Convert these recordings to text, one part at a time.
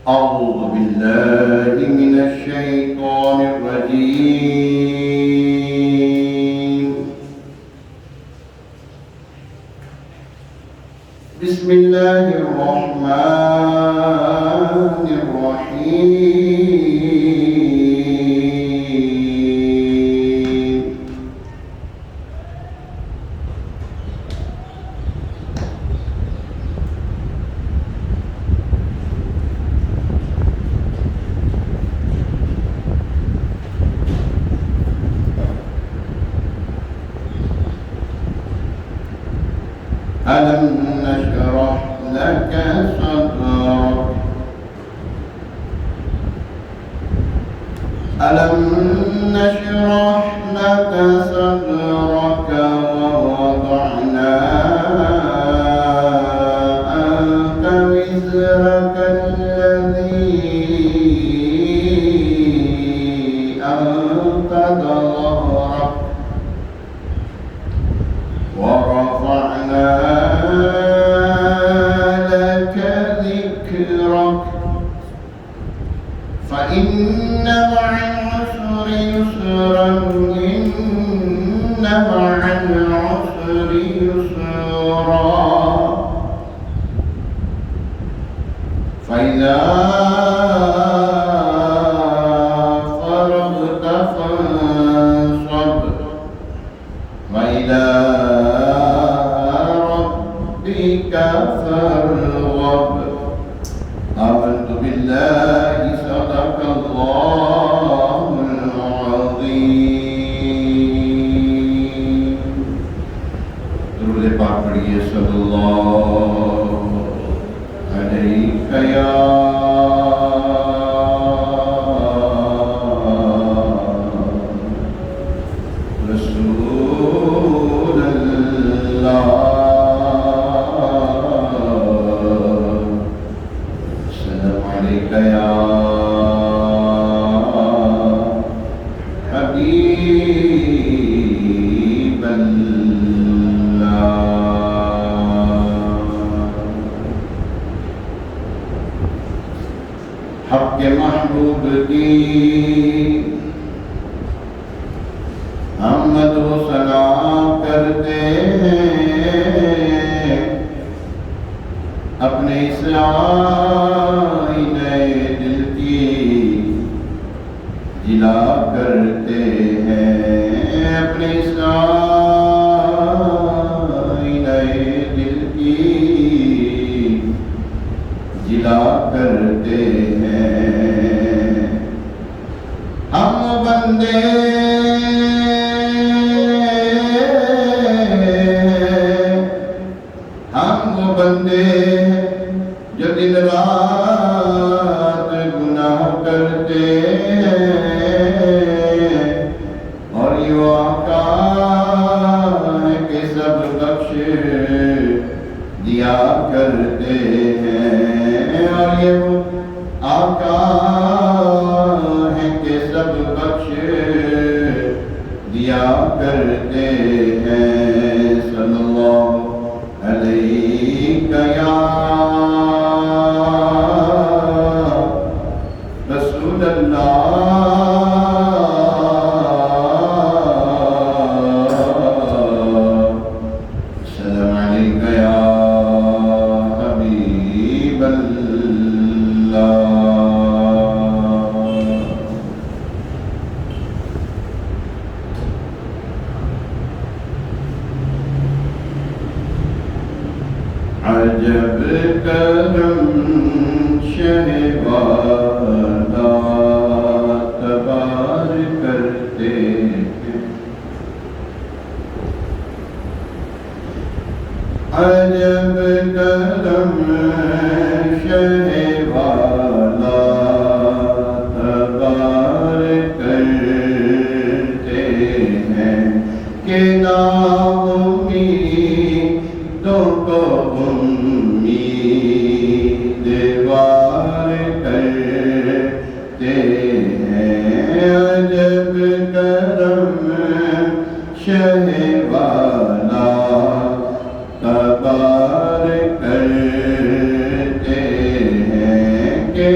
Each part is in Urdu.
أعوذ بالله من الشيطان الرجيم. بسم الله الرحمن الرحيم. ألم نشرح لك صدرك ألم نشرح لك صدرك ووضعنا عنك وزرك الذي أنقض ظهرك ورفعنا لك ذكرك فإن مع العسر يسرا إن مع العسر يسرا فإذا فرغت فانصب وإلى ربك فارغب. آمنت بالله صدق الله العظيم. درود پاک پڑھیے صلی اللہ علیہ یا رسول اللہ. یا حبیب اللہ. حق کے محبوب کی حمد و ثنا کرتے ہیں اپنے اسلائی نئے دل کی جلا کرتے ہیں اپنے اسلائی نئے دل کی جلا کرتے ہیں. ہم بندے جو دن رات گناہ کرتے ہیں اور یہ آقا ہے کہ سب بخش دیا کرتے ہیں اور یہ آقا ہے کہ سب بخش دیا کرتے ہیں. صلی اللہ علیہ یا رسول اللہ. السلام علیکم یا حبیب اللہ. عجب کرم شہوالا تبار کرتے ہیں. عجب کرم شہوالا تبار کرتے ہیں کہ ناامیدوں کو امیدوار کرتے ہیں. عجب کرم شہوالا تبار کرتے ہیں کہ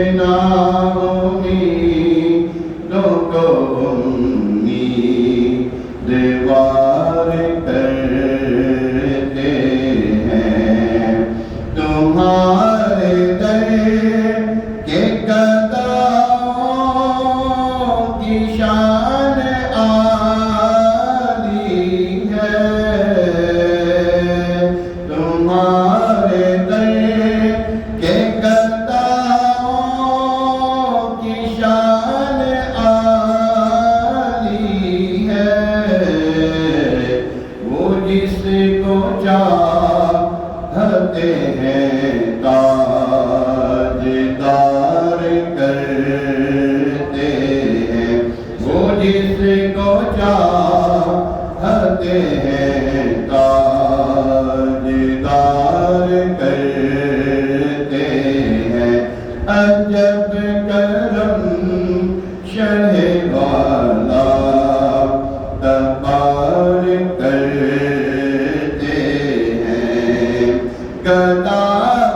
گدا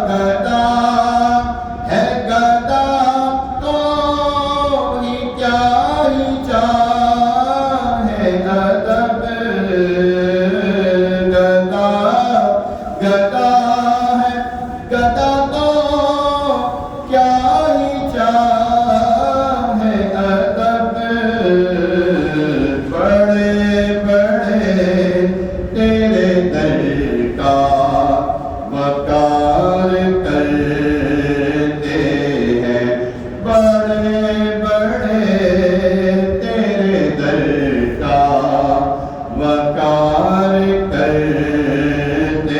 گدا ہے گدا تو ہی کیا ہی چاہے ادب گدا گدا ہے گدا تو کیا ہی چاہے ادب بڑے بڑے تیرے در کا وقار کرتے ہیں بڑے بڑے تیرے در کا وقار کرتے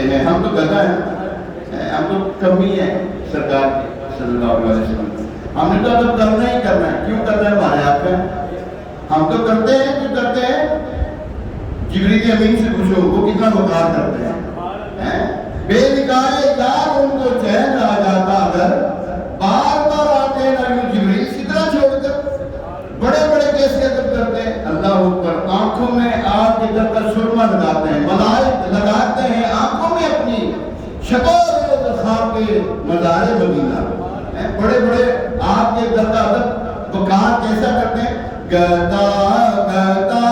ہیں ہم تو گدا ہیں ہم تو کمی ہے سرکار کی صلی اللہ علیہ وسلم ہم نے تو ادب کرنا ہی کرنا ہے کیوں کرنا ہے ہمارے آپ کا ہم تو کرتے ہیں کیوں کرتے ہیں جبریل امین سے پوچھو وہ کتنا وقار کرتے ہیں بے نگاہ یار ان کو چین آ جاتا اگر بار بار آتے ہیں نہ یوں جبریل سدرا چھوڑ کر بڑے بڑے کیسے ادب کرتے ہیں اللہ اوپر آنکھوں میں آگ کے در کا سرما لگاتے ہیں ملائک لگاتے ہیں آنکھوں میں اپنی شکل خواب کے مزار مدینہ بڑے بڑے آگ کے در کا ادب وقار کیسا کرتے ہیں گدا گدا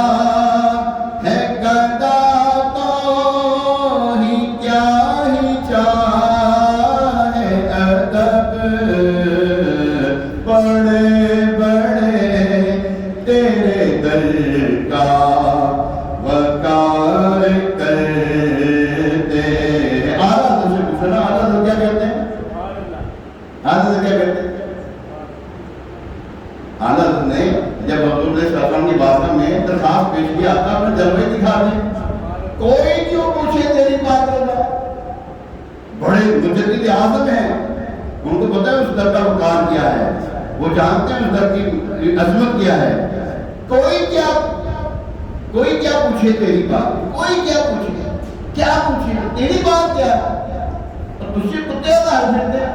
ہے گدا تو ہی کیا ہی چاہے ادب بڑے بڑے تیرے در کا وقار کرتے ہیں اعلیٰ حضرت سے پوچھو نا اعلیٰ حضرت کیا کہتے ہیں اعلیٰ حضرت کیا کہتے ہیں اعلیٰ حضرت نے جب حضور علیہ السلام کی بارگاہ میں درخواست پیش کیا آقا اپنے جلوے دکھا دیں کوئی کیوں پوچھے تیری بات کرنا بڑے مجدد اعظم ہیں ان کو پتہ ہے اس در کا وقار کیا ہے وہ جانتے ہیں اس در کی عظمت کیا ہے کوئی کیا پوچھے تیری بات کوئی کیا پوچھے تیری بات کیا اور تجھ سے کتے ادھار پھرتے ہیں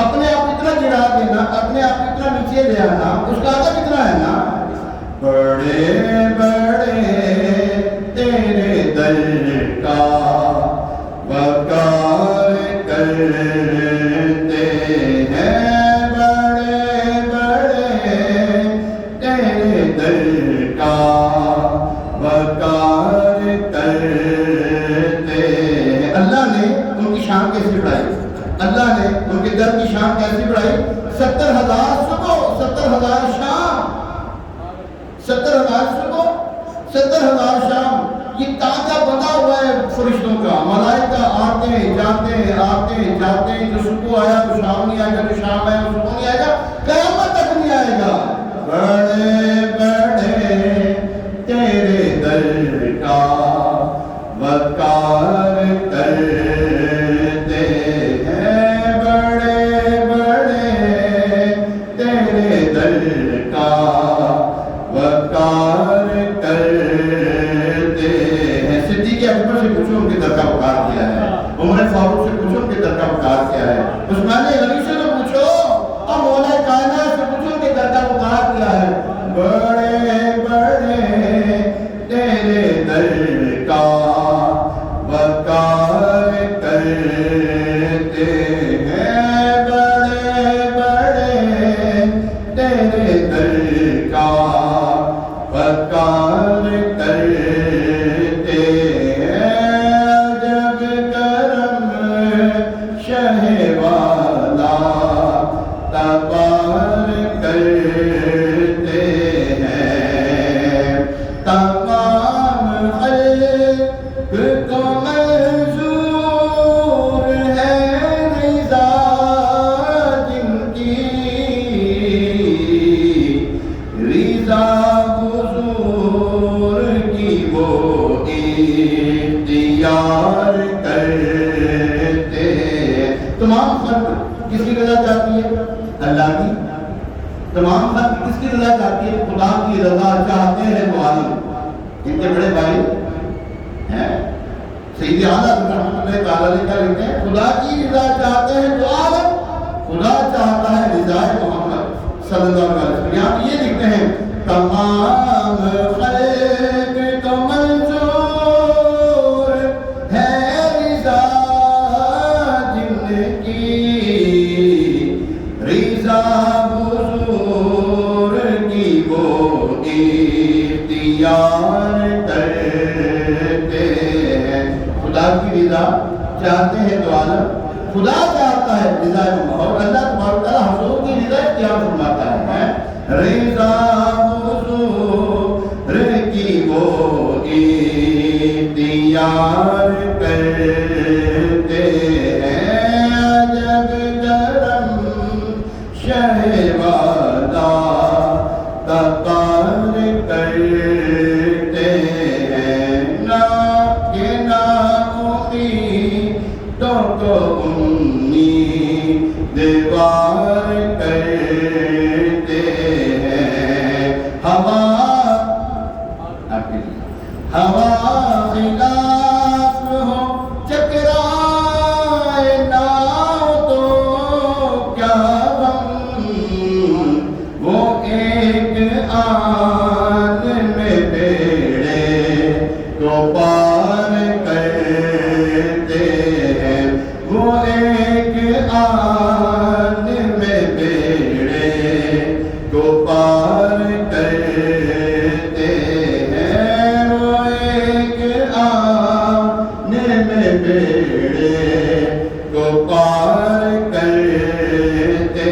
اپنے آپ اتنا گرا دینا اپنے آپ اتنا نیچے لے آنا اس کا آدھا کتنا ہے نا بڑے بڑے تیرے در کا وقار کرتے ہیں بڑے بڑے تیرے در کا وقار کرتے ہیں اللہ نے ان کی شان کیسے بڑھائی اللہ نے ان کے در کی شان کیسے بڑھائی 70,000 صبح 70,000 شام 70,000 صبح 70,000 شام یہ تانجا بنا ہوا ہے فرشتوں کا ملائکہ آتے ہیں جاتے ہیں جو صبح آیا تو شام نہیں آئے گا جو شام آیا تو صبح نہیں آئے گا قیامت تک نہیں آئے گا بڑے بڑے تیرے در کا وقار کرتے ہیں بڑے بڑے تیرے در کا وقار کرتے ہیں صدیق اکبر سے پوچھو ان کے در کا وقار کیا ہے عمر فاروق سے پوچھو ان کے در کا وقار کیا ہے عثمان غنی سے تو پوچھو اور مولا کائنات سے پوچھو ان کے در کا وقار کیا ہے بڑے بڑے تیرے در کا وقار کرتے ہیں بڑے بڑے تیرے در کا وقار کرتے ہیں جب کرم شہ والا تبار کرتے ہیں تمام خلق کو منظور ہے رضا جن کی رضا حضور کی وہ اختیار کرتے تمام خلق کس کی رضا چاہتی ہے اللہ کی تمام خلق کس کی رضا چاہتی ہے خدا کی رضا چاہتے ہیں تو عالم ان کے بڑے بھائی ہیں سید اعلیٰ رحمۃ اللہ تعالی علیہ کیا لکھتے ہیں خدا کی رضا چاہتے ہیں تو عالم خدا چاہتا ہے رضا محمد صلی اللہ علیہ وسلم یہاں یہ لکھتے ہیں تمام خلق کو منظور ہے رضا چاہتے ہیں تو عالم خدا چاہتا ہے رضا اور اللہ تبارک تعالیٰ حضور کی رضا اختیار فرماتا ہے رضا حضور کی وہ اختیار کرتے ہیں جب کرم شہوادہ تقار کرتے ہیں نا کہ نا امیدوں کو دیوار کرتے ہیں ہوا خلاف ہو چکرائے ناؤ تو کیا غم وہ ایک آن میں بیڑے کو پار کرتے ہیں وہ ایک آن میں بیڑے کو پار کرتے ہیں وہ ایک آن میں بیڑے کو پار کرتے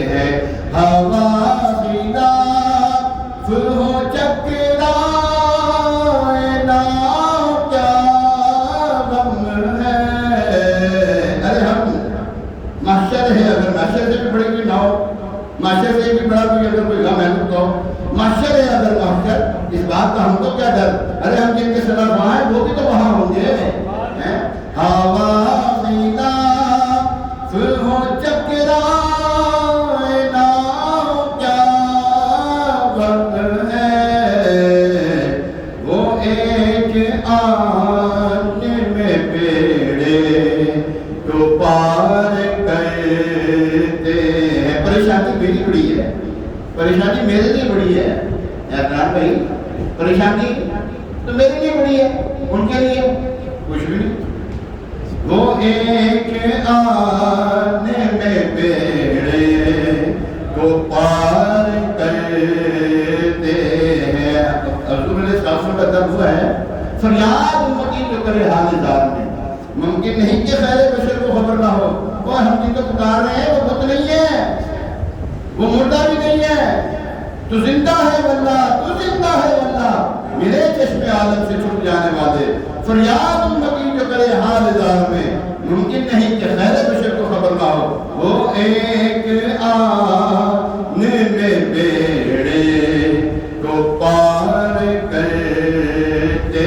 ہیں ہوا خلاف ہو چکرائے ناؤ کیا غم ہے ارے ہم محشر ہے اگر محشر سے بھی بڑی کوئی نہ ہو محشر سے بھی بڑا کوئی اگر کوئی غم ہے تو محشر ہے اگر محشر اس بات کا ہم کو کیا ڈر ارے ہم جن کے ساتھ وہاں ہیں وہ بھی تو وہاں ہوں گے ہوا خلاف ہو چکرائے ناؤ کیا غم ہے وہ ایک آن میں بیڑے کو پار کرتے ہیں پریشانی میری بڑی ہے پریشانی میرے لیے بڑی ہے احترام بھائی پریشانی تو میرے لیے بڑی ہے ان کے لیے کچھ بھی نہیں وہ ایک آن میں بیڑے کو پار کرتے ہیں حضور علیہ السلام کا درد ہوا ہے فریاد امتی جو کرے حال دار میں ممکن نہیں کہ خیر بشر کو خبر نہ ہو وہ ہم جن کو پکار رہے ہیں وہ بت نہیں ہے وہ مردہ بھی نہیں ہے تو زندہ ہے واللہ تو زندہ ہے واللہ میرے چشم عالم سے چھپ جانے والے فریاد امتی جو کرے حال دار میں ممکن نہیں کہ خیر بشر کو خبر نہ ہو وہ ایک آن میں بیڑے کو پار کرتے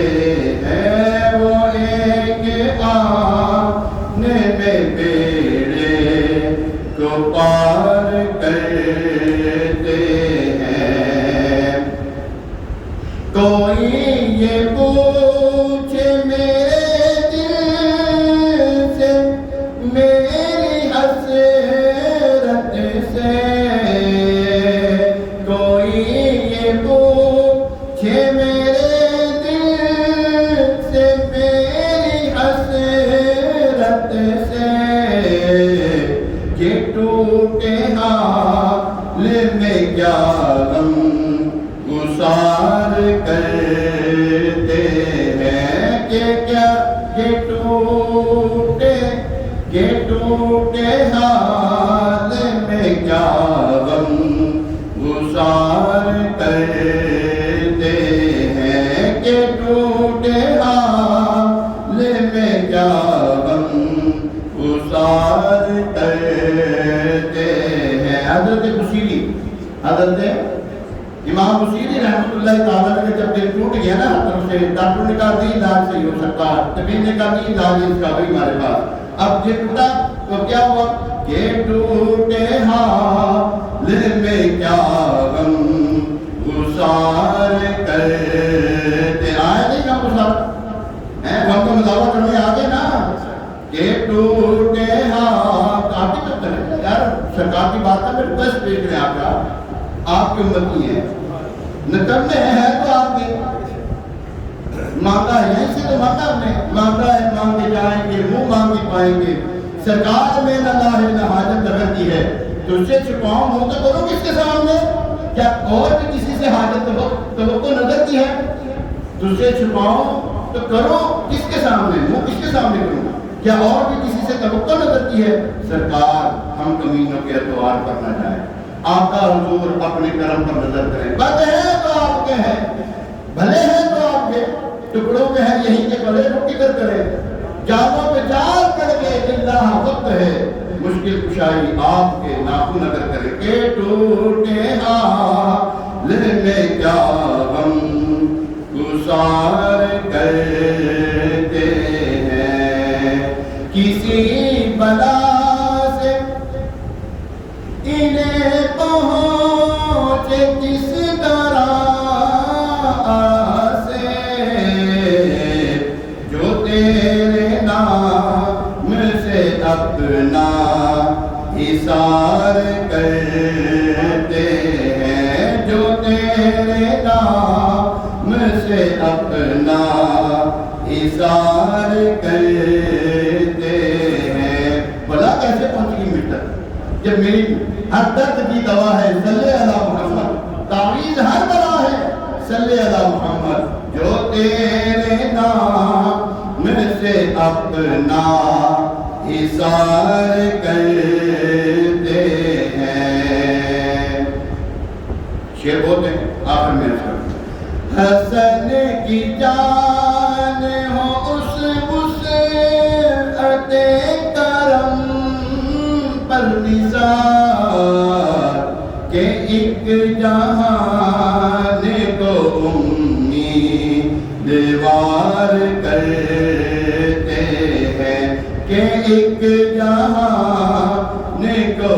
ہیں وہ ایک آن میں بیڑے کو پار کرتے ہیں کوئی یہ پوچھے میرے دل سے میری حسرت سے کوئی یہ پوچھے میرے دل سے میری حسرت سے کہ ٹوٹے حال میں کیا غم گسار کرتے ہیں کہ کیا کہ ٹوٹے حال میں کیا غم گسار کرتے ہیں کہ ٹوٹے حال میں کیا غم گسار کرتے ہیں حضرت بصیری حضرت امام بصیری رحمۃ اللہ تعالیٰ نے جب دل ٹوٹ گیا نا طرف سے ڈاکٹر نے کہا دی علاج صحیح ہو سکتا ہے طبیب نے کہا دی علاج اس کا بھی ہمارے پاس اب دل ٹوٹا تو کیا ہوا کہ ٹوٹے حال میں کیا غم گسار کرتے آئے نہیں غم گسار غم کا مداوع کرنے آگے نا کہ ٹوٹے حال کافی تک کریں یار سرکار کی بات ہے میں ریکویسٹ پیش کریں آپ کی امتی ہے نکلنے ہیں تو آپ کے مانگا ہے یہیں سے تو مانگا ہم نے مانگا ہے مانگے جائیں گے منہ مانگے پائیں گے سرکار میں نہ لاہ نہ حاجت رہتی ہے تو اس سے چھپاؤں منہ تو کروں کس کے سامنے کیا اور بھی کسی سے حاجت توقع نظر کی ہے تو اس سے چھپاؤں تو کرو کس کے سامنے منہ کس کے سامنے کروں کیا اور بھی کسی سے توقع نہ کرتی ہے؟ سرکار ہم کمینوں کے اتوار پر نہ جائیں، آقا حضور اپنے کرم پر نظر کریں، بد ہے تو آپ کے ہیں، بھلے ہیں تو آپ کے، ٹکڑوں میں ہے یہی کہ بھلے کو کدھر کرے، جانوں پہ جان پڑ گئے اللہ وقت ہے، مشکل کشائی آپ کے ناخن اگر کرے کہ ٹوٹے حال میں کیا غم گسار کرتے ہیں، کسی بلا سے انہیں پہنچے کس طرح سے، جو تیرے نام سے اپنا حصار کرتے ہیں، جو تیرے نام سے اپنا حصار کرتے ہیں۔ بلا کیسے پہنچ گئی مٹر جب میری ہر درد کی دوا ہے صلی علی محمد، تعویذ ہر بلا ہے صلی علی محمد، جو تیرے نام سے اپنا حصار کرتے ہیں۔ شعر بولتے ہیں آخر میں حسن کی جان ہو اس وسعت کرم پر نثار، کہ ایک جہان کو امیدوار کرتے ہیں، کہ ایک جہان کو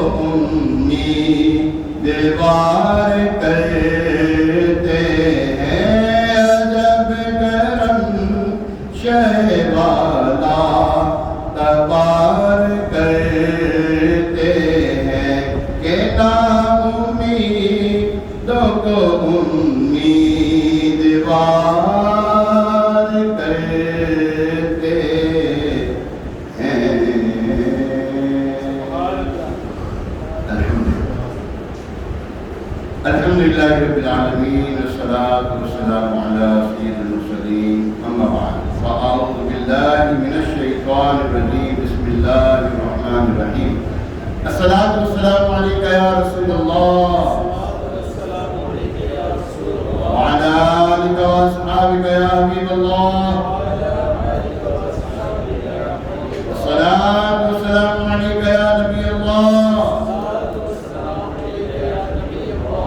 امیدوار کرتے ہیں، عجب کرم شہ والا تبار کرتے ہیں، کہ ناامیدوں کو امیدوار کرتے ہیں۔ الحمدللہ رب العالمین، والصلاة والسلام علی سید المرسلین، اما بعد، فاعوذ باللہ من الشیطان الرجیم، بسم اللہ الرحمن الرحیم، الصلاة والسلام علیک یا رسول اللہ، وعلی آلک واصحابک یا حبیب اللہ، الصلاة والسلام علیک یا نبی اللہ،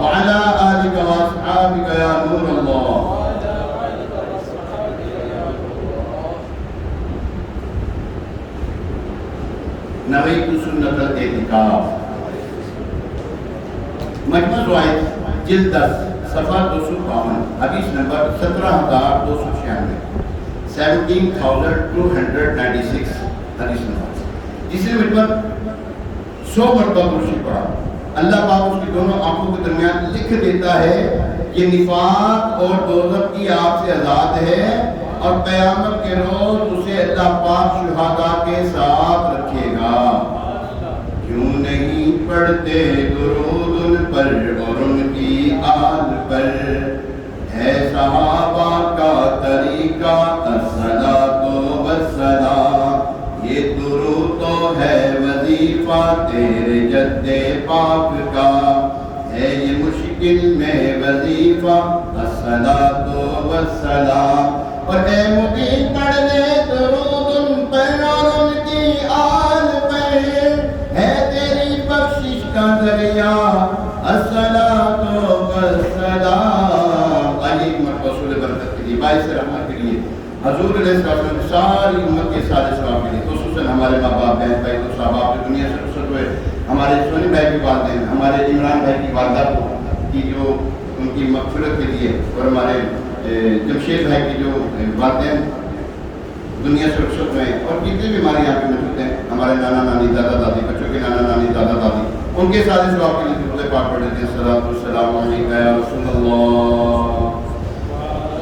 وعلى آلك وأصحابك يا نور الله۔ نویت سنت الاعتکاف، مجموع زوائد جلد 10 صفحہ 252، حدیث نمبر 17296، 17296 حدیث نمبر۔ تیسری مرتبہ 100 مرتبہ درود پڑھا، اللہ پاک اس کی دونوں آنکھوں کے درمیان لکھ دیتا ہے یہ نفاق اور دوزخ کی آگ سے آزاد ہے، اور قیامت کے روز اسے اللہ پاک شہداء کے ساتھ رکھے گا۔ کیوں نہیں پڑھتے درود ان پر اور ان کی آل پر، ہے صحابہ کا طریقہ الصلاۃ والسلام، یہ درود تو ہے وظیفہ تیرے جد پاک کا، ہے یہ مشکل میں وظیفہ الصلاۃ والسلام، اور اے مدین پڑھ لے درود ان پر اور ان کی آل پر، ہے تیری بخشش کا ذریعہ الصلاۃ والسلام۔ آئیے ایک مرتبہ رسول برکت کے لیے، باعث رحمت کے لیے، حضور علیہ السلام کی ساری امت کے سارے ثواب کے لیے، خصوصاً ہمارے ماں باپ، بہن بھائی، تو صاحب آپ دنیا سے رخصت ہوئے، ہمارے سونی بھائی کے والدین، ہمارے عمران بھائی کی والدہ کو کی جو ان کی مغفرت کے لیے، اور ہمارے جمشید بھائی کی جو والدین دنیا سے رخصت ہوئے، اور جتنے بھی ہمارے یہاں پہ موجود ہیں، ہمارے نانا نانی، دادا دادی، بچوں کے نانا نانی، دادا دادی، ان کے سارے ثواب کے لیے درود پاک پڑھ لیتے ہیں۔ الصلاۃ والسلام علیک یا رسول اللہ،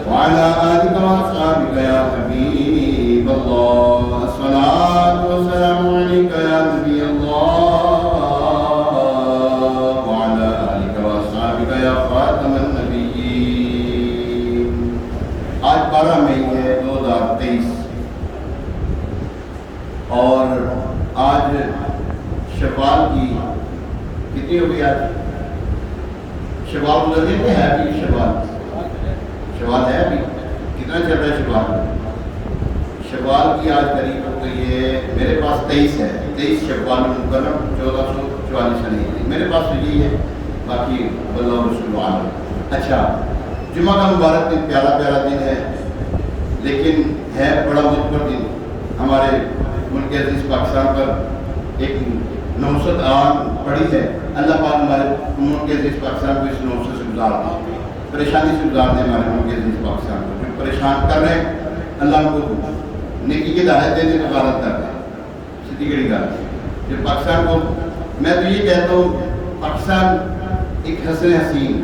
وعلى آلك وأصحابك يا حبيب الله، الصلاة والسلام عليك يا نبي الله، وعلى آلك وأصحابك يا خاتم النبيين۔ آج 12 مئی ہے 2023، اور آج شوال کی کتنی ہو گئی؟ آج شوال گزر گئے ہے ابھی؟ شوال ہے ابھی؟ کتنا چل رہا ہے شوال؟ شوال کی آج قریب ہو گئی ہے، میرے پاس 23 ہے، 23 شوال مکرم 1444 نہیں، میرے پاس تو یہی ہے، باقی اللہ رسول عالم۔ اچھا، جمعہ کا مبارک دن، پیارا پیارا دن ہے، لیکن ہے بڑا مثبت دن۔ ہمارے ملک عزیز پاکستان پر ایک نوست عام پڑی ہے، اللہ پاک ہمارے ملک عزیز پاکستان کو اس نوست سے گزار دیں، پریشانی سے گزار دیں ہمارے ملک عزیز پاکستان کو، جو پریشان کر رہے ہیں اللہ کو نیکی کی ہدایت دینے کو غارت کر رہے ہیں۔ سیدھی گڑی گال جو پاکستان کو، میں تو یہ کہتا ہوں پاکستان ایک حسن حسین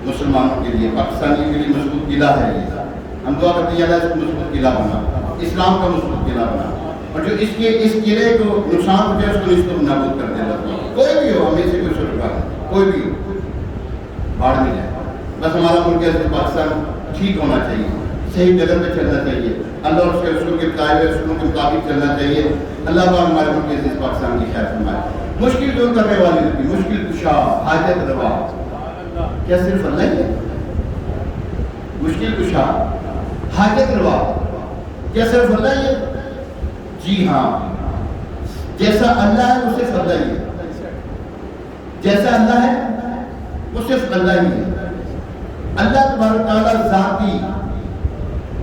مسلمانوں کے لیے، پاکستانیوں کے لیے مضبوط قلعہ ہے۔ یہ ہم دعا کرتے ہیں اللہ اس کو مضبوط قلعہ بنا، اسلام کا مضبوط قلعہ بنا، اور جو اس قلعے کو نقصان پہنچے اس کو اس کو نابود کر دے اللہ، کوئی بھی ہو، ہمیں سے کوئی سرکار کوئی بھی ہو، باڑ میں جائے، بس ہمارا ملک عزیز پاکستان ٹھیک ہونا چاہیے، صحیح جگہ پہ چلنا چاہیے، اللہ اور اس کے رسول کے بتائے ہوئے رسولوں کے مطابق چلنا چاہیے۔ اللہ پاک ہمارے ملک عزیز پاکستان کی خیر فرمائے۔ مشکل دور کرنے والے بھی، مشکل کشا، حاجت روا، کیا صرف اللہ ہی ہے؟ مشکل کشا، حاجت روا، کیا صرف اللہ ہی ہے؟ جی ہاں، جیسا اللہ ہے وہ صرف اللہ ہی ہے، جیسا اللہ ہے وہ صرف اللہ ہی ہے۔ اللہ تبارک تعالیٰ ذاتی،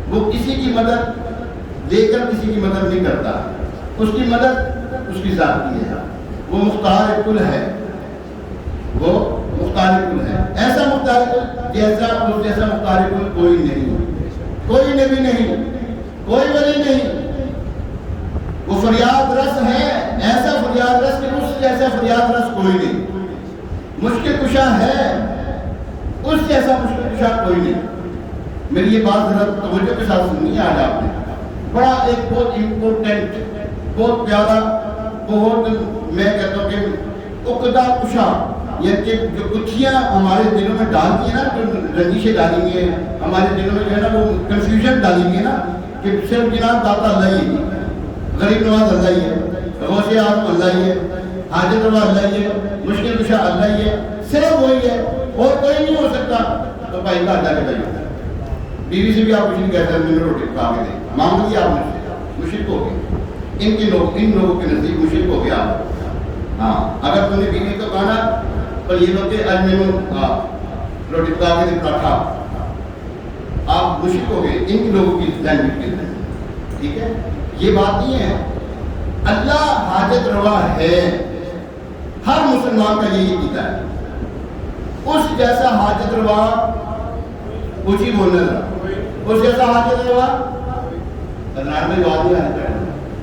وہ کسی کی مدد لے کر کسی کی مدد نہیں کرتا، اس کی مدد اس کی ذاتی ہے، وہ مختار کل ہے، وہ مختار کل ہے، ایسا مختار کل جیسا اس جیسا مختار کل کوئی نہیں، کوئی نبی نہیں، کوئی ولی نہیں، وہ فریاد رس ہے، ایسا فریاد رس کہ اس جیسا فریاد رس کوئی نہیں، مشکل کشا ہے، اس جیسا مشکل کشا کوئی نہیں۔ میری یہ بات ذرا توجہ کے ساتھ سنی ہے آج آپ نے، بڑا ایک بہت امپورٹنٹ، بہت پیارا، بہت میں کہتا ہوں کہ عقدہ کشا، یہ کہ جو گتھیاں ہمارے دلوں میں ڈال دی ہیں نا، جو رنجشیں ڈالی ہوئی ہیں ہمارے دلوں میں، جو ہے نا وہ کنفیوژن ڈالی ہوئی ہے نا، کہ صرف جناب داتا اللہ ہی ہے، غریب نواز اللہ ہی ہے، غوث اعظم اللہ ہی ہے، حاجت روا اللہ ہی ہے، مشکل کشا اللہ ہی ہے، صرف وہی ہے اور کوئی نہیں ہو سکتا، تو بھائی کا اللہ کے بھائی بیوی سے بھی آپ کچھ نہیں کہتے، میں نے روٹی پکا کے دیں، مانگ لیا آپ نے، مشرک ہو گئے، ان لوگوں کے نزدیک مشرک ہو گیا آپ۔ ہاں، اگر تم نے بیوی کو کہا پر یہ لوگ کہ آج میں نے روٹی پکا کے دیں پراٹھا، آپ مشرک ہو گئے ان لوگوں کی لینگویج کے اندر، ٹھیک ہے؟ یہ بات نہیں ہے، اللہ حاجت روا ہے، ہر مسلمان کا یہی عقیدہ ہے، اس جیسا حاجت روا اونچی بولنے لگا، اس جیسا حاجت روا حضرات میں بات نہیں آتا ہے،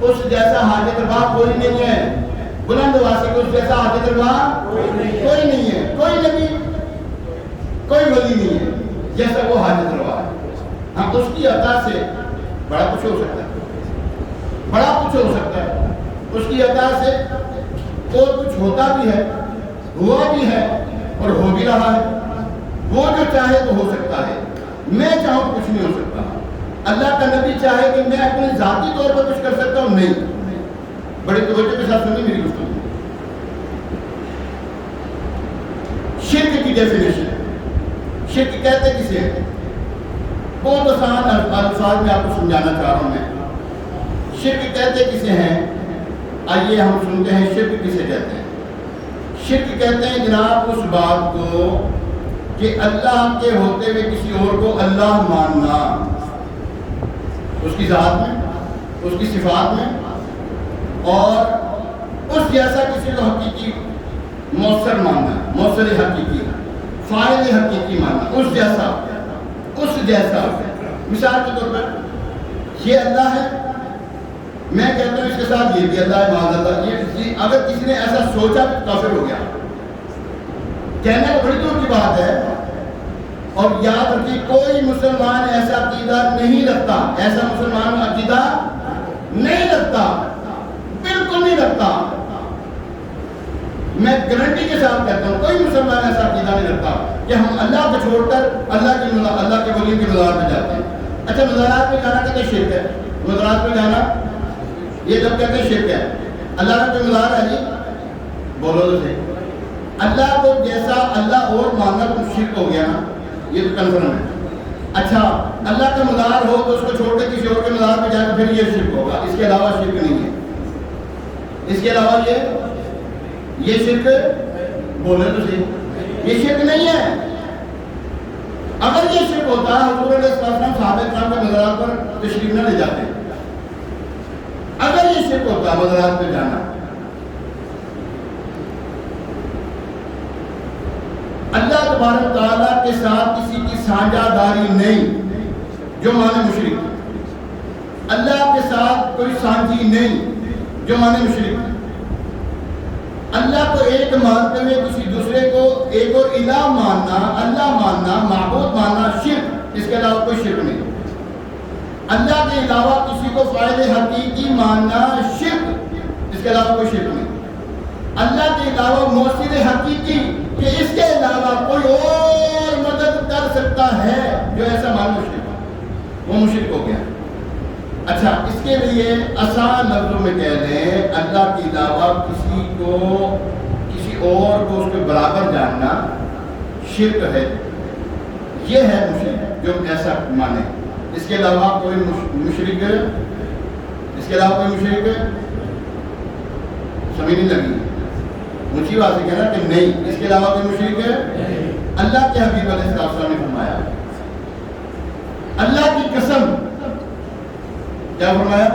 اس جیسا حاجت روا کوئی نہیں ہے، بلند آواز سے اس جیسا حاجت روا کوئی نہیں ہے، کوئی نبی کوئی ولی نہیں ہے جیسا وہ حاجت روا ہے۔ ہم اس کی عطا سے بڑا کچھ ہو سکتا ہے، بڑا کچھ ہو سکتا ہے، اس کی عطا سے اور کچھ ہوتا بھی ہے، ہوا بھی ہے اور ہو بھی رہا ہے، وہ جو چاہے تو ہو سکتا ہے، میں چاہوں تو کچھ نہیں ہو سکتا۔ اللہ کا نبی چاہے کہ میں اپنے ذاتی طور پر کچھ کر سکتا ہوں، نہیں۔ بڑی توجہ کے ساتھ سنی میری گفتگو۔ شرک کی ڈیفینیشن، شرک کہتے کسے ہیں؟ بہت آسان الفاظ میں آپ کو سمجھانا چاہ رہا ہوں میں۔ شرک کہتے کسے ہیں؟ آئیے ہم سنتے ہیں شرک کسے کہتے ہیں۔ شرک کہتے ہیں جناب اس بات کو کہ اللہ کے ہوتے ہوئے کسی اور کو اللہ ماننا، اس کی ذات میں، اس کی صفات میں، اور اس جیسا کسی کو حقیقی مؤثر ماننا، مؤثر حقیقی، فاعل حقیقی ماننا، اس جیسا، اس جیسا۔ مثال کے طور پر یہ اللہ ہے، میں کہتا ہوں اس کے ساتھ یہ بھی اللہ ہے، معاذ اللہ، یہ اگر کسی نے ایسا سوچا تو کافر ہو گیا۔ کہنا بڑی دور کی بات ہے، اور یاد رکھیے کوئی مسلمان ایسا عقیدہ نہیں رکھتا، ایسا مسلمان عقیدہ نہیں رکھتا، بالکل نہیں رکھتا۔ میں گارنٹی کے ساتھ کہتا ہوں کوئی مسلمان ایسا عقیدہ نہیں رکھتا کہ ہم اللہ کو چھوڑ کر اللہ کے ولی کے مزار پہ جاتے ہیں۔ اچھا، مزارات پہ جانا کتنے شرک ہے؟ مزارات پہ جانا یہ جب کہتے ہیں شرک ہے. اللہ کا کوئی مزار ہے جی؟ بولو تو صحیح. اللہ کو جیسا اللہ اور ماننا تو شرک ہو گیا نا, یہ تو کنفرم ہے. اچھا اللہ کا مزار ہو تو اس کو چھوڑ کے کسی اور کے مزار پہ جائے تو پھر یہ شرک ہوگا, اس کے علاوہ شرک نہیں ہے. اس کے علاوہ یہ شرک, بولے تو صحیح, یہ شرک نہیں ہے. اگر یہ شرک ہوتا ہے حضور علیہ السلام صحابہ کرام کے مزارات پر تشریف نہ لے جاتے. اگر یہ شرک ہوتا ہے مزارات پہ جانا, اللہ تبارک تعالیٰ کے ساتھ کسی کی سانجھا داری نہیں, جو مانے مشرک. اللہ کے ساتھ کوئی سانجھی نہیں, جو مانے مشرک. اللہ کو ایک مانتے ہوئے کسی دوسرے کو ایک اور الہ ماننا, اللہ ماننا, معبود ماننا شرک, اس کے علاوہ کوئی شرک نہیں. اللہ کے علاوہ کسی کو فاعل حقیقی ماننا شرک, اس کے علاوہ کوئی شرک نہیں. اللہ کے علاوہ موصل حقیقی کہ اس کے علاوہ کوئی اور مدد کر سکتا ہے, جو ایسا مانو شرک, وہ مشرک ہو گیا. اچھا اس کے لیے آسان لفظوں میں کہہ لیں, اللہ کے علاوہ کسی اور کو اس کے برابر جاننا شرک ہے. یہ ہے مشرک جو ایسا مانے. اس کے علاوہ کوئی مشرک, اس کے علاوہ کوئی مشرک سمجھ نہیں لگی, مجھے بات سے کہنا کہ نہیں, اس کے علاوہ کوئی مشرک ہے. اللہ کے حبیب علیہ السلام نے فرمایا, اللہ کی قسم, کیا فرمایا؟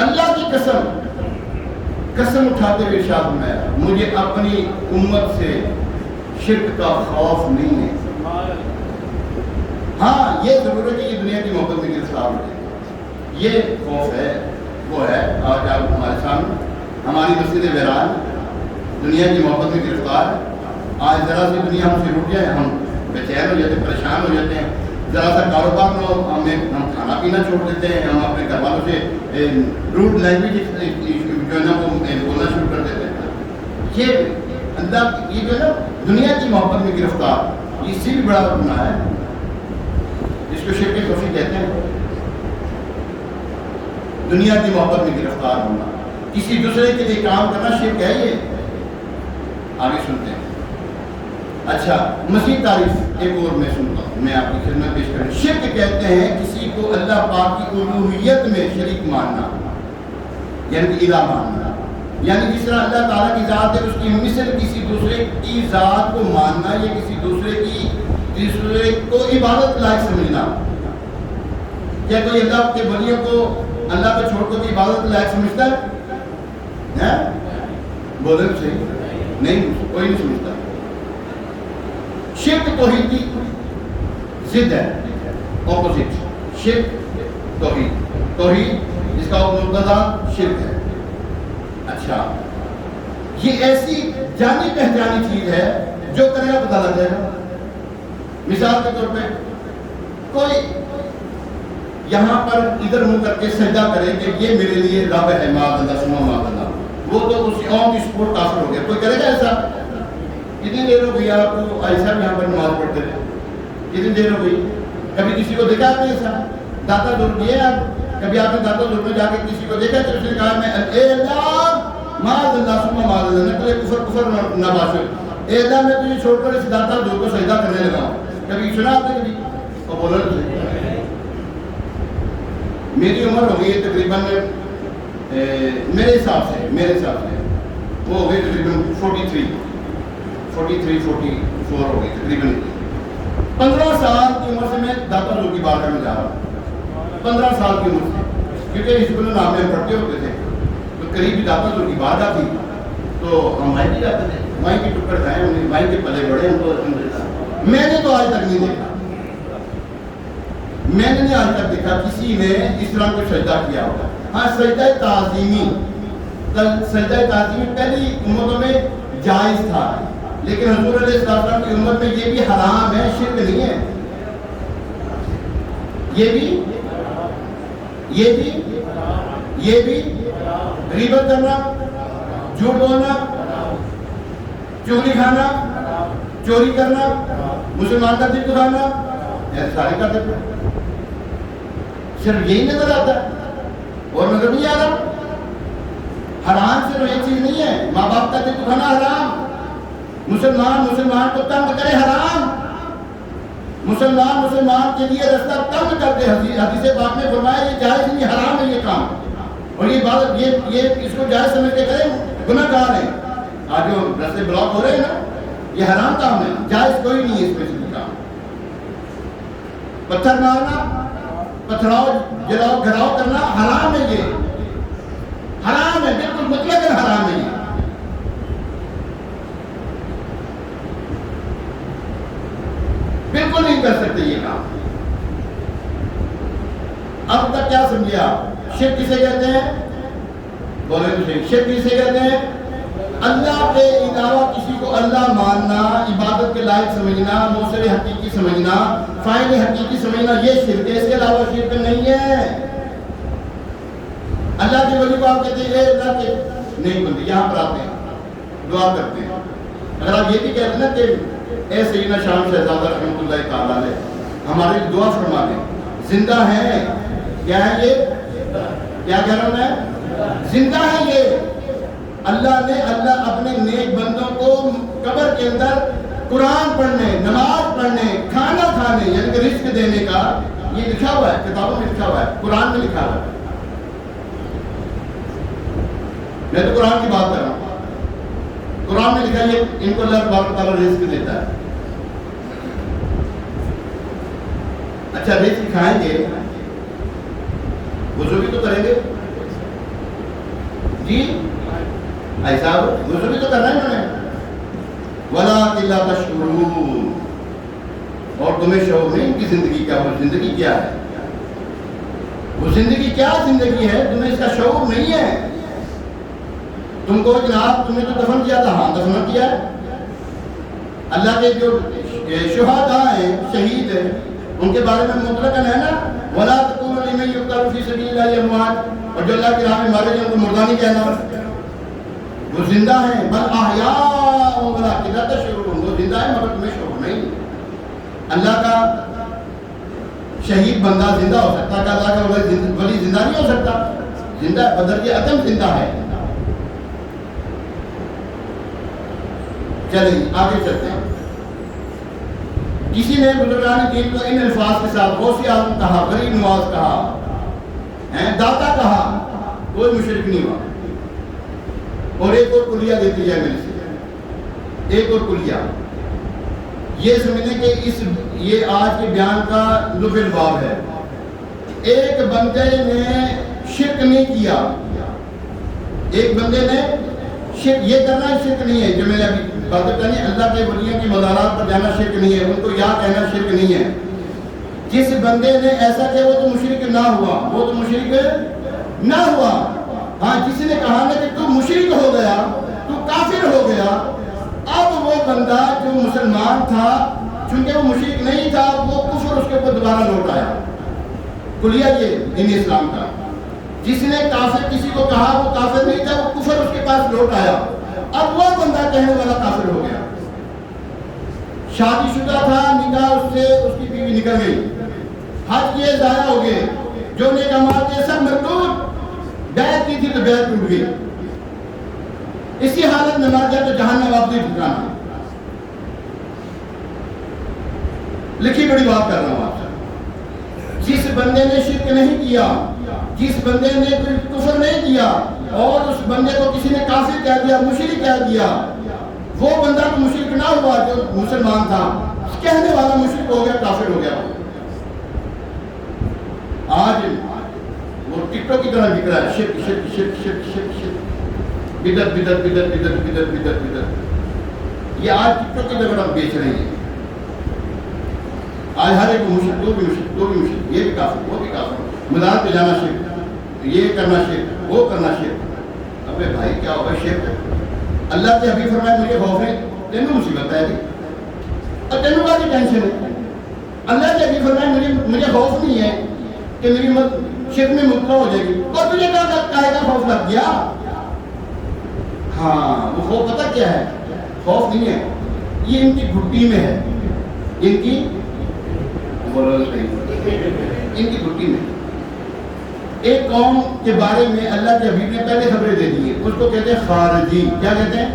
اللہ کی قسم, قسم اٹھاتے ہوئے ارشاد فرمایا, مجھے اپنی امت سے شرک کا خوف نہیں ہے. ہاں یہ ضرور ہے کہ یہ دنیا کی محبت میں گرفتار ہو جائے, یہ خوف ہے, وہ ہے. آج آپ ہمارے سامنے ہماری مسجد ویران دنیا کی محبت میں گرفتار ہے. آج ذرا سی دنیا ہم سے رک جائے, ہم بے چین ہو جاتے ہیں, پریشان ہو جاتے ہیں. ذرا سا کاروبار میں ہم کھانا پینا چھوڑ دیتے ہیں, ہم اپنے گھر والوں سے روڈ لینگویج جو ہے نا وہ بولنا شروع کر دیتے ہیں. یہ اللہ یہ جو ہے نا دنیا کی محبت میں گرفتار, یہ اس سے بھی بڑا گناہ ہے, جس کو شرک خفی کہتے ہیں. دنیا کی محبت میں گرفتار ہونا, کسی دوسرے کے لیے کام کرنا شرک ہے. یہ آگے سنتے ہیں. اچھا مزید تعریف ایک اور میں سنتا ہوں, میں آپ کی خدمت پیش کروں. شرک کہتے ہیں کسی کو اللہ پاک کی الوہیت میں شریک ماننا, یعنی کہ الہ ماننا. یعنی جس طرح اللہ تعالیٰ کی ذات ہے, اس کی مثل کسی دوسرے کی ذات کو ماننا, یا کسی دوسرے کو عبادت لائق سمجھنا. کیا کوئی اللہ کے ولیوں کو اللہ کو چھوڑ کر عبادت لائق سمجھتا ہے؟ بولے تو صحیح, نہیں, کوئی نہیں سمجھتا. شرک توحید کی ضد ہے, اپوزٹ. شرک توحید, توحید اس کا مبتدا شرک ہے. اچھا یہ ایسی جانی پہچانی چیز ہے جو کرے گا پتہ لگ جائے گا. مثال کے طور پہ کوئی یہاں پر ادھر منہ کر کے سجدہ کرے کہ یہ میرے لیے رب ہے, معاذ اللہ سما معاذ اللہ, وہ تو اس قوم کی سپورٹ کافر ہو گیا. کوئی کرے گا ایسا؟ کتنی دیر ہو گئی آپ کو ایسا بھی یہاں پر نماز پڑھتے تھے, کتنی دیر ہو گئی؟ کبھی کسی کو دیکھا آپ نے ایسا داتا دور کیے آپ؟ کبھی آپ نے داتا دور میں جا کے کسی کو دیکھا تو اس نے کہا میں اے اللہ معاذ اللہ سما معاذ اللہ, میں تجھے کفر نہ باشو, اے اللہ میں تجھے چھوڑ کر اس داتا دور کو سجدہ کرنے لگا ہوں. کبھی سنا آپ نے؟ کبھی وہ بولا میری عمر ہو گئی ہے تقریباً, میرے حساب سے وہ ہو گئی تقریباً 43-44 ہو گئی تقریباً. 15 سال کی عمر سے میں داتا حضور کی بارگاہ میں جا رہا ہوں. 15 سال کی عمر سے, کیونکہ حزب اللہ نام میں پڑھتے ہوتے تھے تو قریب داتا حضور کی بارگاہ تھی, تو ہم وہیں بھی جاتے تھے, وہیں کے ٹکڑ کھائے, وہیں کے پلے بڑے ہم کو. میں نے تو آج تک نہیں دیکھا, میں نے آج تک دیکھا کسی نے اس طرح کو سجدہ کیا ہوگا. ہاں سجدہ تعظیمی پہلی امتوں میں جائز تھا, لیکن حضور علیہ السلام کی امت میں یہ بھی حرام ہے, شرک نہیں ہے. یہ بھی غیبت کرنا, جھوٹ بولنا, چغلی کھانا, چوری کرنا, مسلمان کا دل دکھانا, ایسے سارے کرتے تھے. صرف یہی نظر آتا ہے. اور نظر نہیں آ رہا؟ حرام صرف ایک چیز نہیں ہے، ماں باپ کا دل دکھانا حرام، مسلمان کو تنگ کرے حرام، مسلمان کے لیے رستہ تنگ کر دے، حدیث پاک میں فرمایا یہ جائز نہیں، حرام ہے یہ کام، اور یہ بات یہ اس کو جائز سمجھ کے کرے گناہ گار ہے۔ آج جو رستے بلاک ہو رہے ہیں نا، یہ حرام کام ہے، جائز کوئی نہیں ہے اس میں سے کام۔ پتھر مارنا، پتھراؤ جلاؤ گھراؤ کرنا حرام ہے، یہ حرام ہے، بالکل مطلق حرام ہے یہ۔ بالکل نہیں کر سکتے یہ کام۔ اب تک کیا سمجھے آپ؟ شرک کسے کہتے ہیں؟ بولے تو صحیح، شرک کسے کہتے ہیں؟ اللہ کے علاوہ کسی کو اللہ ماننا، عبادت کے لائق سمجھنا، موصل حقیقی سمجھنا، فاعل حقیقی سمجھنا، یہ شرک ہے، اس کے علاوہ شرک نہیں ہے۔ اللہ کے ولی کو آپ کہتے ہیں اے اللہ کے نہیں بندے یہاں پر آتے ہیں، دعا کرتے ہیں، اگر آپ یہ بھی کہتے ہیں نا کہ اے سیدنا شام شہزادہ رحمۃ اللہ تعالیٰ علیہ ہمارے لیے دعا فرما دیں، زندہ ہے، کیا ہے یہ؟ کیا کہہ رہا ہوں میں؟ زندہ ہے یہ۔ اللہ اپنے نیک بندوں کو قبر کے اندر قرآن پڑھنے، نماز پڑھنے، کھانا کھانے یعنی کہ رزق دینے کا یہ لکھا ہوا ہے، کتابوں میں لکھا ہوا ہے، قرآن میں لکھا ہوا ہے۔ میں تو قرآن کی بات کر رہا ہوں، قرآن میں لکھا ہے ان کو اللہ تبارک و تعالیٰ رزق دیتا ہے۔ اچھا رزق کھائیں گے، وضو بھی تو کریں گے جی ایسا، وضو بھی تو کرنا ہے انہوں نے، وَلَٰكِن لَا تَشْعُرُونَ، اور تمہیں شعور نہیں ان کی زندگی کیا، وہ زندگی کیا ہے، وہ زندگی کیا زندگی ہے، تمہیں اس کا شعور نہیں ہے۔ تم کو جناب تم نے تو دفن کیا تھا، ہاں دفن کیا ہے، اللہ کے جو شہداء ہیں، شہید ہیں، ان کے بارے میں مطلقاً ہے نا وَلَا تَقُولُوا لِمَن يُقْتَلُ فِي سَبِيلِ اللَّهِ أَمْوَاتٌ، اور جو اللہ کی راہ میں مارے جائیں ان کو مردہ نہیں کہنا، وہ زندہ ہیں، بل احیاء وَلَٰكِن لَا تَشْعُرُونَ، وہ زندہ ہے مگر تمہیں شعور نہیں۔ اللہ کا شہید بندہ زندہ ہو سکتا ہے، اللہ کا ولی زندہ نہیں ہو سکتا، زندہ بدرجہ عدم زندہ ہے۔ چلیں آگے چلتے ہیں۔ کسی نے بزرگان دین کو ان الفاظ کے ساتھ غوث اعظم کہا، غریب نواز کہا، داتا کہا، کوئی مشرک نہیں ہوا۔ اور ایک اور کلیہ دیتی جائے میرے سے، ایک اور کلیہ یہ سمجھنے کہ یہ آج کے بیان کا لب الباب ہے۔ ایک بندے نے شرک نہیں کیا، ایک بندے نے شرک، یہ کرنا شرک نہیں ہے، جو میں نے ابھی باتیں کرنی، اللہ کے ولیوں کی مزارات پر جانا شرک نہیں ہے، ان کو یا کہنا شرک نہیں ہے۔ جس بندے نے ایسا کیا وہ تو مشرک نہ ہوا، وہ تو مشرک نہ ہوا۔ ہاں جس نے کہا نا کہ تو مشرک ہو گیا، تو کافر ہو گیا، اب وہ بندہ جو مسلمان تھا چونکہ وہ مشرک نہیں تھا، وہ کفر اس کے اوپر دوبارہ لوٹ آیا۔ کلیہ یہ دین اسلام کا، جس نے کافر کسی کو کہا وہ کافر نہیں تھا، وہ کفر اس کے پاس لوٹ آیا، اب وہ بندہ کہنے والا کافر ہو گیا۔ شادی شدہ تھا، نکاح اس سے اس کی بیوی نکل گئی، حج کیے ضائع ہو گئے، جو نیک اعمال کیے سب مردود، بیعت کی تھی تو بیعت ٹوٹ گئی، اسی حالت میں مر جائے تو جہنم واپسی ٹھکانا۔ لکھی بڑی بات کر رہا ہوں آپ سے، جس بندے نے شرک نہیں کیا، جس بندے نے کوئی کفر نہیں کیا اور اس بندے کو کسی نے کافر کہہ دیا، مشرک کہہ دیا، وہ بندہ تو مشرک نہ ہوا جو مسلمان تھا، کہنے والا مشرک ہو گیا، کافر ہو گیا۔ آج وہ ٹکٹوں کی طرح بک رہا ہے، شرک شرک شرک شرک شرک شرک، بدعت بدعت بدعت بدعت بدعت بدعت بدعت، یہ آج ٹکٹوں کی طرح بیچ رہی ہے۔ آج ہر ایک مشرک، تو بھی مشرک، تو بھی مشرک، یہ بھی کافر، وہ بھی کافر، مدار پہ جانا شرک، یہ کرنا شرک، وہ کرنا شرک۔ ابے بھائی کیا ہوگا شرک؟ اللہ کے حبیب فرمائے مجھے خوف ہے، تینوں مصیبت ہے اور تینوں کا بھی ٹینشن ہے۔ اللہ کے حبیب فرمائے مجھے خوف نہیں ہے کہ میری شرک میں مبتلا ہو جائے گی، اور تجھے کہے گا خوف لگ گیا؟ ہاں وہ خوف پتہ کیا ہے؟ خوف نہیں ہے، یہ ان کی گھٹی میں ہے، ان کی بولو ان کی گھٹی میں، ایک قوم کے بارے میں اللہ کے حبیب نے پہلے خبریں دے دی ہیں، اس کو کہتے ہیں خارجی. کیا کہتے ہیں؟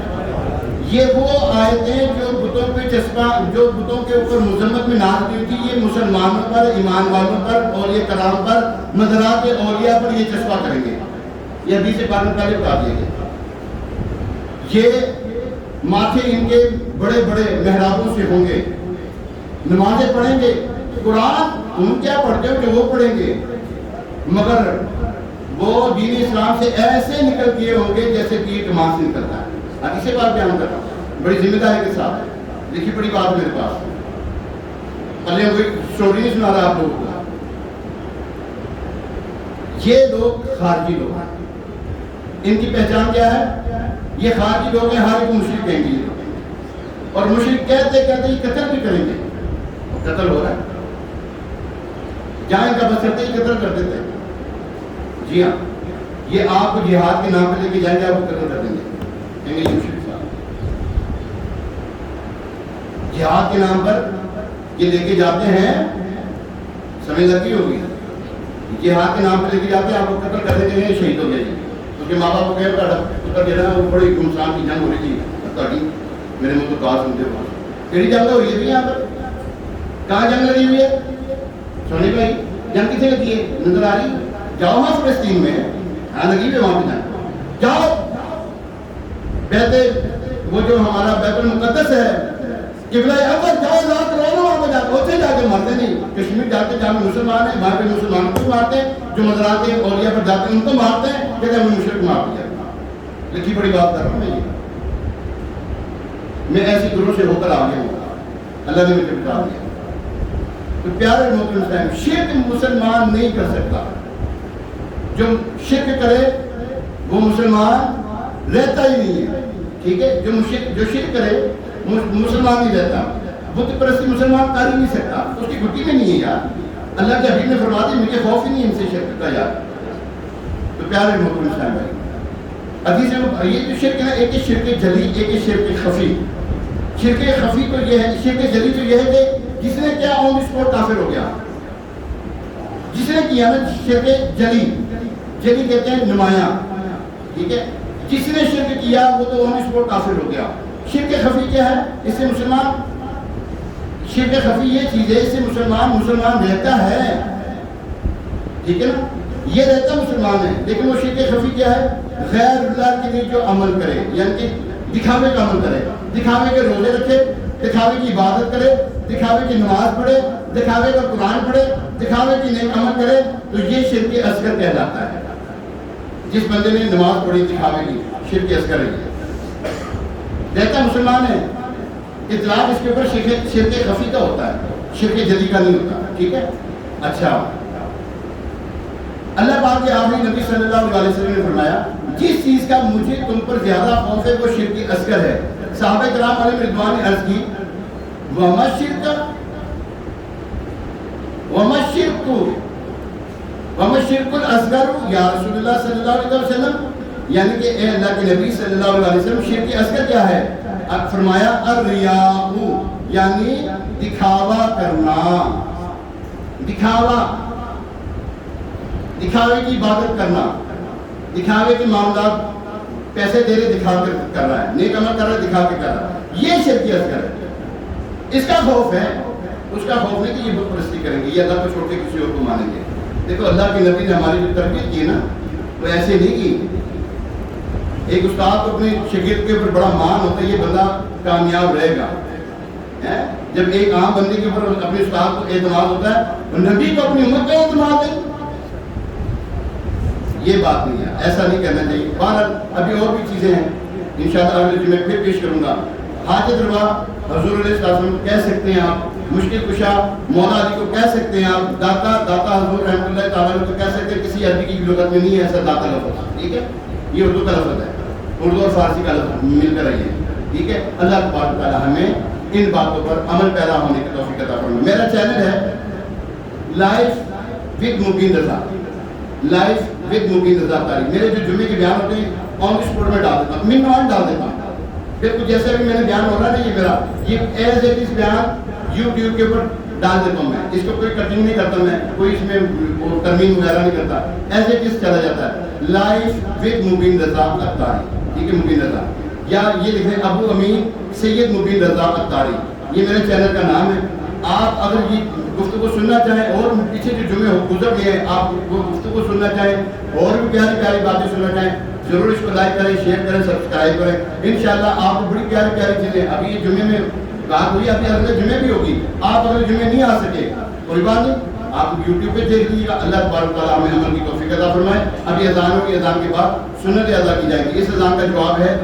یہ وہ آیتیں جو بتوں پہ چسپاں، جو بتوں کے اوپر مذمت میں نازل ہوئی تھی، یہ مسلمانوں پر، ایمان والوں پر، اولیاء کرام پر، مزارات اولیاء پر یہ چسپاں کریں گے. یہ حدیث پاک میں پہلے بتا دیا گیا. یہ ماتھے ان کے بڑے بڑے محرابوں سے ہوں گے، نمازیں پڑھیں گے، قرآن تم کیا پڑھتے ہو کہ وہ پڑھیں گے، مگر وہ دین اسلام سے ایسے نکل کیے ہوں گے جیسے تیر کمان سے نکلتا ہے. حدیث بات بیان کر رہا ہوں بڑی ذمہ داری کے ساتھ. دیکھیے بڑی بات میرے پاس، پہلے کوئی اسٹوری نہیں سنا رہا آپ لوگوں کو. یہ لوگ خارجی لوگ ہیں. ان کی پہچان کیا ہے؟ یہ خارجی لوگ ہیں، ہر ایک مشرک کہیں گے. اور مشرک کہتے کہتے یہ قتل بھی کریں گے. قتل ہو رہا ہے جہاں ان کا بس کرتے ہی قتل کر دیتے ہیں. جی ہاں، یہ آپ کو جہاد کے نام پہ لے کے جائیں گے، آپ کو قتل کر دیں گے. کہیں گے یہ مشرک صاحب جہاد کے نام پر یہ لے کے جاتے ہیں، سمجھ لگی ہوگی. جہاد کے نام پہ لے کے جاتے ہیں، آپ کو قتل کر دیتے ہیں، شہید ہو گئے جی. کیونکہ ماں باپ کو کہہ پتر جو ہے نا وہ بڑی گمسان کی جنگ ہو رہی تھی. تاکہ میرے منہ تو بات سنتے ہو کہڑی جنگ ہو رہی ہے یہاں پر؟ کہاں جنگ لگی ہوئی ہے؟ سونی بھائی جنگ کتنے لگی ہے؟ نظر آ رہی؟ جاؤ وہاں فلسطین میں، ہاں لگی ہوئی وہاں پہ جنگ. جاؤ بیت، وہ جو ہمارا بیت المقدس ہے، قبلہ اول، جاؤ لا کرو نا وہاں پہ جا کے، اتنے جا کے مرتے نہیں. کشمیر جاتے جہاں مسلمان ہیں، وہاں پہ مسلمانوں کو مارتے ہیں، جو مزارات اولیاء پر جاتے ہیں ان کو مارتے ہیں، کہتے ہیں ہمیں مشرک مار دیا. لکھی بڑی بات کر رہا ہوں میں ایسی گروہ سے ہو کر آ گیا ہوں، اللہ نے مجھے بتا دیا. تو پیارے محترم صاحب، شرک مسلمان نہیں کر سکتا. جو شرک کرے وہ مسلمان رہتا ہی نہیں ہے. ٹھیک ہے، جو شرک کرے مسلمان نہیں رہتا. بت پرستی مسلمان کر ہی نہیں سکتا، اس کی گھٹی میں نہیں ہے یار. اللہ کے حبیب نے فرما دی مجھے خوف ہی نہیں ان سے شرک کا یار. تو پیارے محترم صاحب، حدیث میں یہ جو شرک ہے نا، ایک شرک جلی، ایک شرک خفی. شرک خفی تو یہ ہے، شرک جلی تو یہ ہے کہ جس نے کیا آن اسپورٹ کافر ہو گیا. جس نے کیا نا شرک جلی، جلی کہتے ہیں نمایاں. ٹھیک ہے، جس نے شرک کیا وہ تو آن اسپورٹ کافر ہو گیا. شرک خفی کیا ہے؟ اس سے مسلمان، شرک خفی یہ چیز ہے، اس سے مسلمان رہتا ہے. ٹھیک ہے نا، یہ رہتا مسلمان ہے. لیکن وہ شرک خفی کیا ہے؟ غیر اللہ کے لیے جو عمل کرے، یعنی کہ دکھاوے کا عمل کرے، دکھاوے کے روزے رکھے، دکھاوے کی عبادت کرے، دکھاوے کی نماز پڑھے، دکھاوے کا قرآن پڑھے، دکھاوے کی نیک عمل کرے، تو یہ شرک اصغر کہلاتا ہے. جس بندے نے نماز پڑھی دکھاوے کی، شرک اصغر ہے. رہتا مسلمان ہے، اطلاق اس کے اوپر شرک خفی کا ہوتا ہے، شرک جلی کا نہیں ہوتا. ٹھیک ہے. اچھا، اللہ پاک کے آخری نبی صلی اللہ علیہ وسلم نے فرمایا جس چیز کا مجھے تم پر زیادہ خوف ہے وہ شرک اصغر ہے. صحابہ کرام علیہ رضوان نے عرض کی وما الشرک الاصغر یا رسول اللہ صلی اللہ علیہ وسلم، یعنی کہ اے اللہ کے نبی صلی اللہ علیہ وسلم شرک اصغر کیا ہے؟ فرمایا الریاء، یعنی دکھاوا کرنا. دکھاوے کی عبادت کرنا، دکھاوے کے معاملات، پیسے دے رہے دکھا کر کر رہا ہے، نیک عمل کر رہا ہے دکھا کے کر رہا ہے، یہ شرک اصغر ہے. اس کا خوف ہے، اس کا خوف نہیں کہ یہ بت پرستی کریں گے، یہ اللہ کو چھوڑ کے کسی اور کو مانیں گے. دیکھو اللہ کے نبی نے ہماری جو تربیت کی ہے نا، وہ ایسے نہیں کی. ایک استاد کو اپنے شاگرد کے اوپر بڑا مان ہوتا ہے، یہ بندہ کامیاب رہے گا. جب ایک عام بندے کے اوپر اپنے استاد کو اعتماد ہوتا ہے، اور نبی کو اپنی امت کا اعتماد ہے، یہ بات نہیں ہے، ایسا نہیں کرنا چاہیے. بہرحال ابھی اور بھی چیزیں ہیں، انشاءاللہ اگلے جمعے پھر پیش کروں گا. حاجت روا حضور علیہ السلام کو کہہ سکتے ہیں آپ، مشکل کشا مولا علی کو کہہ سکتے ہیں آپ، داتا حضور رحمۃ اللہ تعالیٰ کو کہہ سکتے ہیں. کسی عربی کی لغت میں نہیں ہے ایسا داتا لفظ. ٹھیک ہے، یہ اردو کا لفظ ہے، اردو اور فارسی کا لفظ مل کر آئی ہے. ٹھیک ہے، اللہ تبارک تعالیٰ ہمیں ان باتوں پر عمل پیرا ہونے کی توفیق عطا فرمائے. میرا چینل ہے life with Mubeen Raza, life with Mubeen Raza تاریخ. میرے جو جمعے کے بیان ہوتے ہیں آن دی اسپوٹ میں ڈال دیتا ہوں، من ڈال دیتا ہوں. پھر کچھ جیسے بھی میں نے بیان ہو رہا ہے نا، یہ میرا یہ ایز اٹ از بیان یوٹیوب کے اوپر ڈال دیتا ہوں میں، اس کو کوئی کٹنگ نہیں کرتا میں، کوئی اس میں ترمیم وغیرہ نہیں کرتا، ایسے کس چلا جاتا ہے لائف وتھ مبین رضا اتاری، ٹھیک ہے مبین رضا، یا یہ لکھیں ابو امین سید مبین رضا اتاری، یہ میرے چینل کا نام ہے۔ آپ اگر یہ گفتگو سننا چاہیں اور پیچھے جو جمعے گزر گئے ہیں آپ وہ گفتگو سننا چاہیں اور بھی پیاری پیاری باتیں سننا چاہیں، ضرور اس کو لائک کریں، شیئر کریں، سبسکرائب کریں، انشاءاللہ آپ کو بڑی پیاری پیاری چیزیں ابھی یہ جمعے میں بات ہوئی، ابھی اگلے جمعے بھی ہوگی، آپ اگلے جمعے نہیں آ سکے کوئی بات نہیں، آپ یوٹیوب پہ دیکھ لیجیے گا، اللہ تبارک و تعالیٰ ہمیں عمل کی توفیق عطا فرمائے۔ ابھی اذان ہوگی، اذان کے بعد سنت ادا کی جائے گی، اس اذان کا جواب ہے